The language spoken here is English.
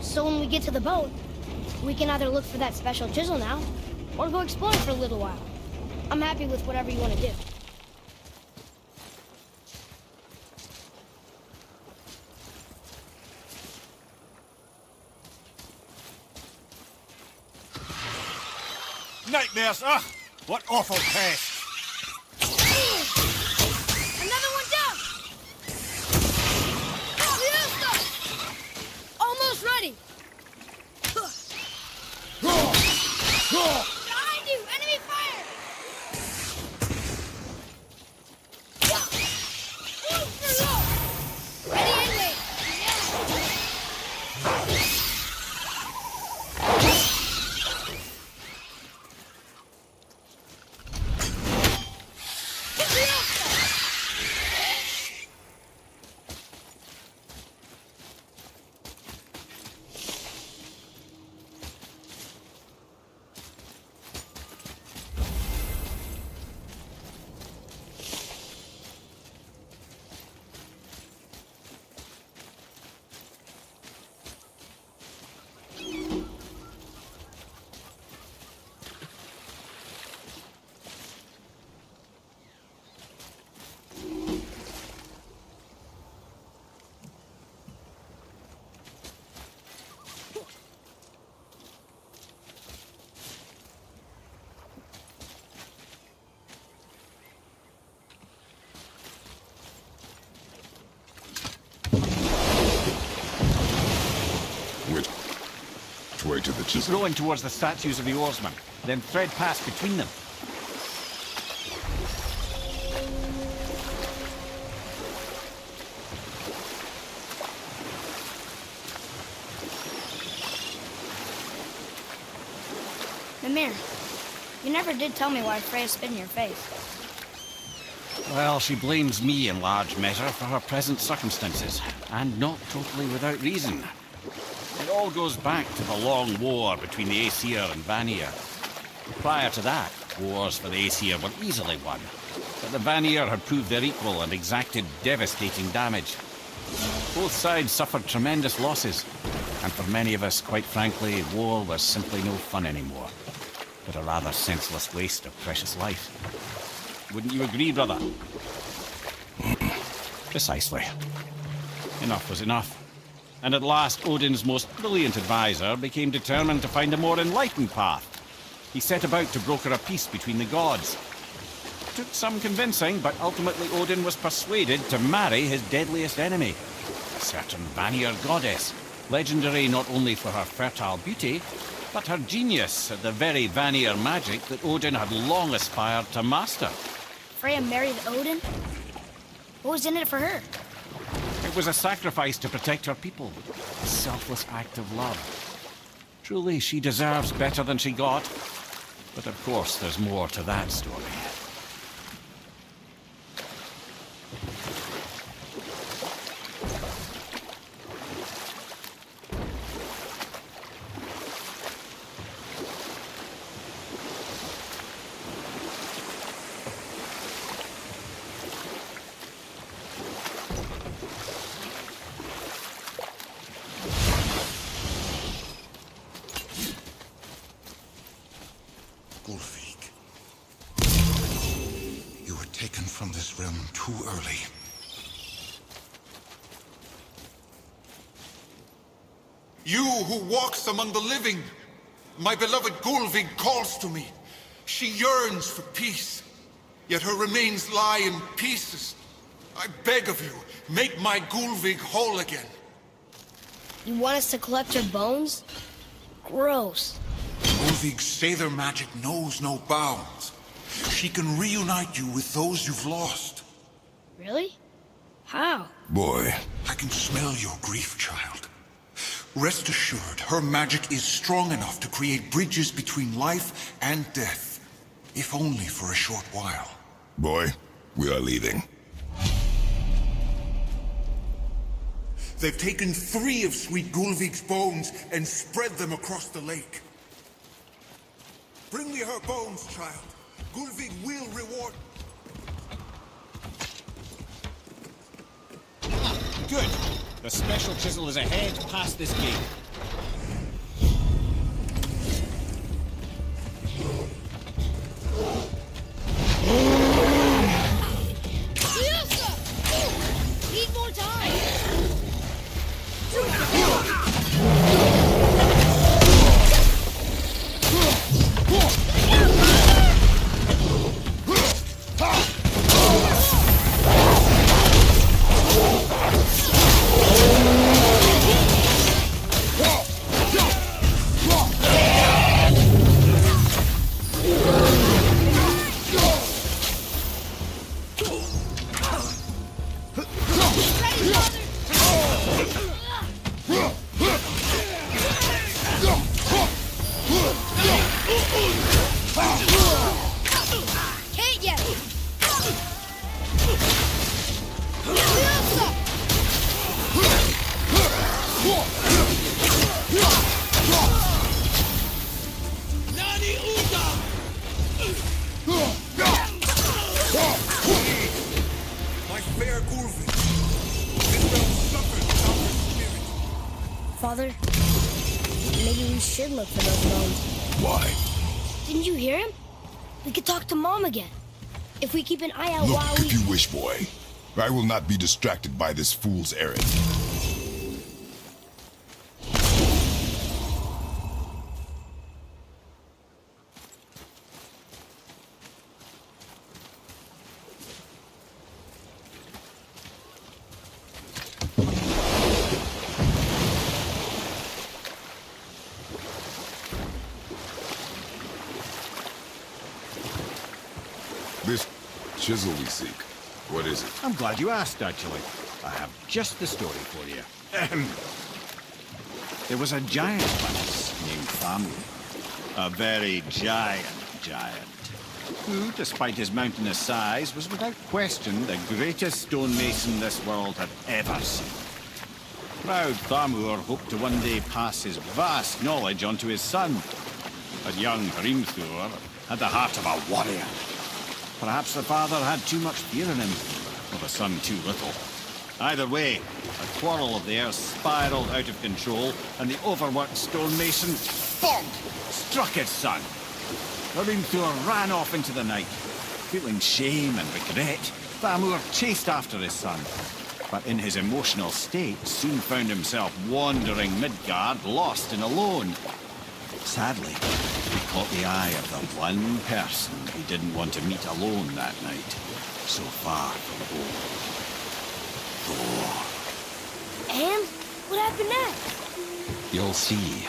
So when we get to the boat, we can either look for that special chisel now, or go exploring for a little while. I'm happy with whatever you want to do. Nightmares, ugh! What awful taste! Another one down! Almost ready! Behind you! Enemy fire! Ready, inmate! Which way to the Keep chisel? rowing towards the statues of the oarsmen, then thread past between them. Mimir, you never did tell me why Freya spit in your face. Well, she blames me in large measure for her present circumstances, and not totally without reason. It all goes back to the long war between the Aesir and Vanir. Prior to that, wars for the Aesir were easily won, but the Vanir had proved their equal and exacted devastating damage. Both sides suffered tremendous losses, and for many of us, quite frankly, war was simply no fun anymore, but a rather senseless waste of precious life. Wouldn't you agree, brother? Precisely. Enough was enough. And at last, Odin's most brilliant advisor became determined to find a more enlightened path. He set about to broker a peace between the gods. It took some convincing, but ultimately Odin was persuaded to marry his deadliest enemy, a certain Vanir goddess, legendary not only for her fertile beauty, but her genius at the very Vanir magic that Odin had long aspired to master. Freya married Odin? What was in it for her? It was a sacrifice to protect her people, a selfless act of love. Truly, she deserves better than she got. But of course, there's more to that story. were taken from this realm too early. You who walks among the living, my beloved Gulvig calls to me. She yearns for peace, yet her remains lie in pieces. I beg of you, make my Gulvig whole again. You want us to collect her bones? Gross. Gulvig's Sather magic knows no bounds. She can reunite you with those you've lost. Really? How? Boy, I can smell your grief, child. Rest assured, her magic is strong enough to create bridges between life and death, if only for a short while. boy, we are leaving. They've taken 3 of Sweet Gulvig's bones and spread them across the lake. Bring me her bones, child. Gulvig will reward... Good. The special chisel is ahead past this gate. Need more time! Can't yet! My fair Gulvig. This realm suffered without her spirit. Father, maybe we should look for those bones. Why? Didn't you hear him? We could talk to Mom again. If we keep an eye out Look while if you wish, boy. I will not be distracted by this fool's errand. This chisel we seek, what is it? I'm glad you asked, actually. I have just the story for you. There was a giant once named Thamu. A very giant, who, despite his mountainous size, was without question the greatest stonemason this world had ever seen. Proud Thamur hoped to one day pass his vast knowledge on to his son. But young Hrimthur had the heart of a warrior. Perhaps the father had too much fear in him, or the son too little. Either way, a quarrel of theirs spiraled out of control, and the overworked stonemason, bonk, struck his son. Hrimthur ran off into the night. Feeling shame and regret, Thamur chased after his son, but in his emotional state soon found himself wandering Midgard, lost and alone. Sadly, he caught the eye of the one person he didn't want to meet alone that night, so far from home. Thor. And what happened next? You'll see.